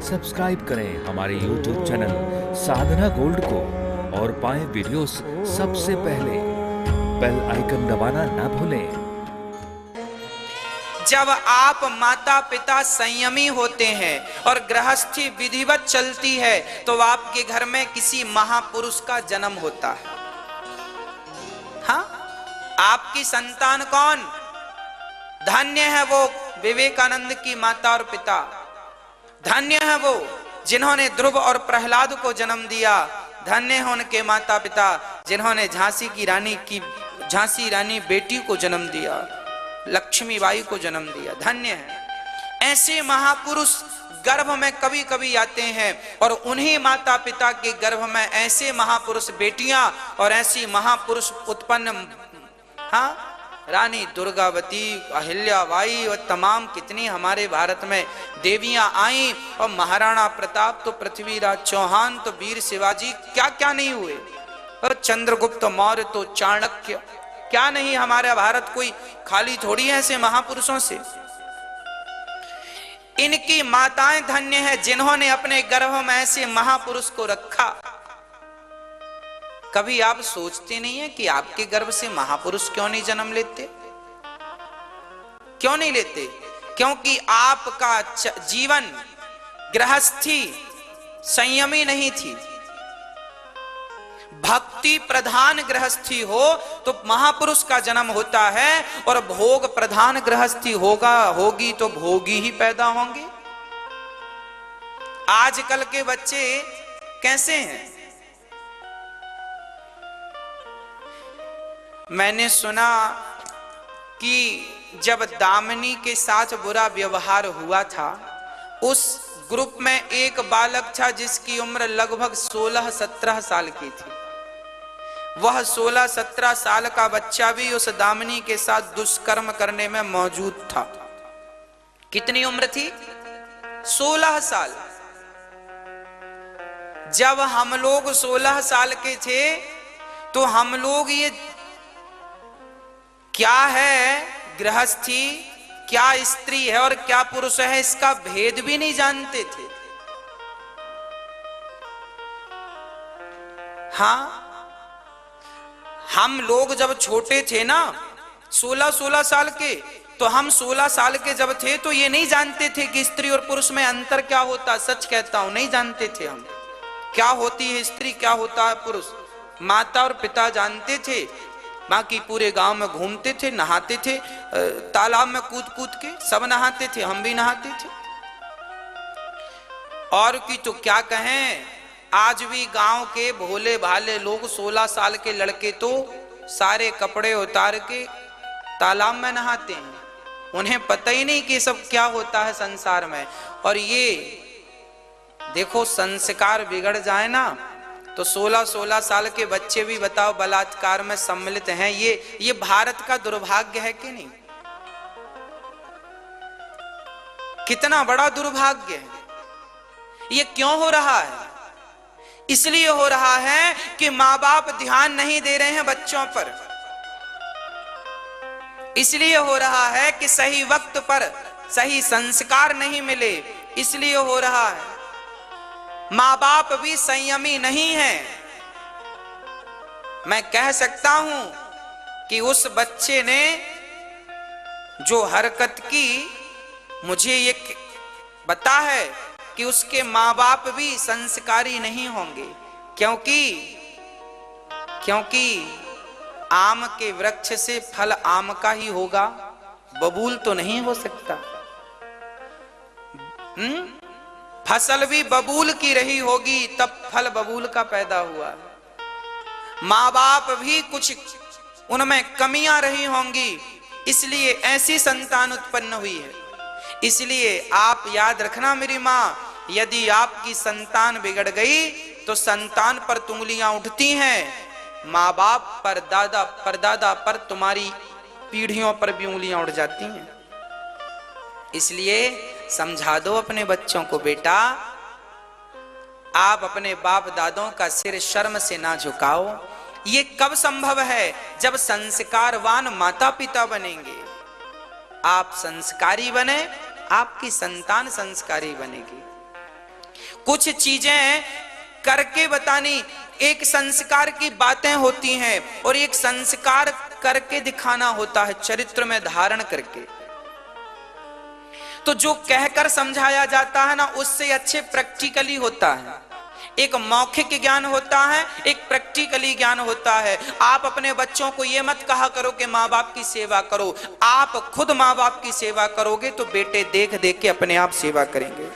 Subscribe करें हमारे YouTube channel साधना gold को और पाएं वीडियोस सबसे पहले। बेल आइकन दबाना ना भूलें। जब आप माता पिता संयमी होते हैं और गृहस्थी विधिवत चलती है तो आपके घर में किसी महापुरुष का जन्म होता है। हाँ, आपकी संतान कौन? धन्य है वो विवेकानंद की माता और पिता। धन्य है वो जिन्होंने ध्रुव और प्रहलाद को जन्म दिया। धन्य है उनके माता पिता जिन्होंने झांसी रानी बेटी को जन्म दिया, लक्ष्मीबाई को जन्म दिया। धन्य है। ऐसे महापुरुष गर्भ में कभी कभी आते हैं और उन्हीं माता पिता के गर्भ में ऐसे महापुरुष बेटियां और ऐसी महापुरुष उत्पन्न, हाँ, रानी दुर्गावती, अहिल्याबाई और तमाम कितनी हमारे भारत में देवियां आई। और महाराणा प्रताप तो, पृथ्वीराज चौहान तो, वीर शिवाजी, क्या क्या नहीं हुए। और चंद्रगुप्त मौर्य तो, चाणक्य, क्या नहीं। हमारा भारत कोई खाली थोड़ी है ऐसे महापुरुषों से। इनकी माताएं धन्य है जिन्होंने अपने गर्भ में ऐसे महापुरुष को रखा। कभी आप सोचते नहीं है कि आपके गर्भ से महापुरुष क्यों नहीं जन्म लेते? क्यों नहीं लेते? क्योंकि आपका जीवन गृहस्थी संयमी नहीं थी। भक्ति प्रधान गृहस्थी हो तो महापुरुष का जन्म होता है, और भोग प्रधान गृहस्थी होगी तो भोगी ही पैदा होंगे। आजकल के बच्चे कैसे हैं? मैंने सुना कि जब दामिनी के साथ बुरा व्यवहार हुआ था, उस ग्रुप में एक बालक था जिसकी उम्र लगभग 16-17 साल की थी। वह 16-17 साल का बच्चा भी उस दामिनी के साथ दुष्कर्म करने में मौजूद था। कितनी उम्र थी? 16 साल। जब हम लोग 16 साल के थे तो हम लोग ये क्या है गृहस्थी, क्या स्त्री है और क्या पुरुष है, इसका भेद भी नहीं जानते थे। हाँ, हम लोग जब छोटे थे ना, 16-16 साल के, तो हम 16 साल के जब थे तो ये नहीं जानते थे कि स्त्री और पुरुष में अंतर क्या होता। सच कहता हूं, नहीं जानते थे हम क्या होती है स्त्री, क्या होता है पुरुष। माता और पिता जानते थे, बाकी पूरे गांव में घूमते थे, नहाते थे, तालाब में कूद कूद के सब नहाते थे, हम भी नहाते थे। और की तो क्या कहें, आज भी गांव के भोले भाले लोग 16 साल के लड़के तो सारे कपड़े उतार के तालाब में नहाते हैं। उन्हें पता ही नहीं कि सब क्या होता है संसार में। और ये देखो, संस्कार बिगड़ जाए ना तो 16-16 साल के बच्चे भी बताओ बलात्कार में सम्मिलित हैं। ये भारत का दुर्भाग्य है कि नहीं? कितना बड़ा दुर्भाग्य है। ये क्यों हो रहा है? इसलिए हो रहा है कि माँ बाप ध्यान नहीं दे रहे हैं बच्चों पर। इसलिए हो रहा है कि सही वक्त पर सही संस्कार नहीं मिले। इसलिए हो रहा है माँ बाप भी संयमी नहीं है। मैं कह सकता हूं कि उस बच्चे ने जो हरकत की, मुझे ये पता है कि उसके माँ बाप भी संस्कारी नहीं होंगे। क्योंकि आम के वृक्ष से फल आम का ही होगा, बबूल तो नहीं हो सकता। फसल भी बबूल की रही होगी तब फल बबूल का पैदा हुआ। माँ बाप भी कुछ उनमें कमियां रही होंगी, इसलिए ऐसी संतान उत्पन्न हुई है। इसलिए आप याद रखना मेरी माँ, यदि आपकी संतान बिगड़ गई तो संतान पर उंगलियां उठती हैं, माँ बाप पर, दादा परदादा पर, तुम्हारी पीढ़ियों पर भी उंगलियां उठ जाती हैं। इसलिए समझा दो अपने बच्चों को, बेटा आप अपने बाप दादों का सिर शर्म से ना झुकाओ। ये कब संभव है? जब संस्कारवान माता पिता बनेंगे। आप संस्कारी बने, आपकी संतान संस्कारी बनेगी। कुछ चीजें करके बतानी, एक संस्कार की बातें होती हैं और एक संस्कार करके दिखाना होता है, चरित्र में धारण करके। तो जो कहकर समझाया जाता है ना, उससे अच्छे प्रैक्टिकली होता है। एक मौखिक ज्ञान होता है, एक प्रैक्टिकली ज्ञान होता है। आप अपने बच्चों को ये मत कहा करो कि माँ बाप की सेवा करो, आप खुद माँ बाप की सेवा करोगे तो बेटे देख देख के अपने आप सेवा करेंगे।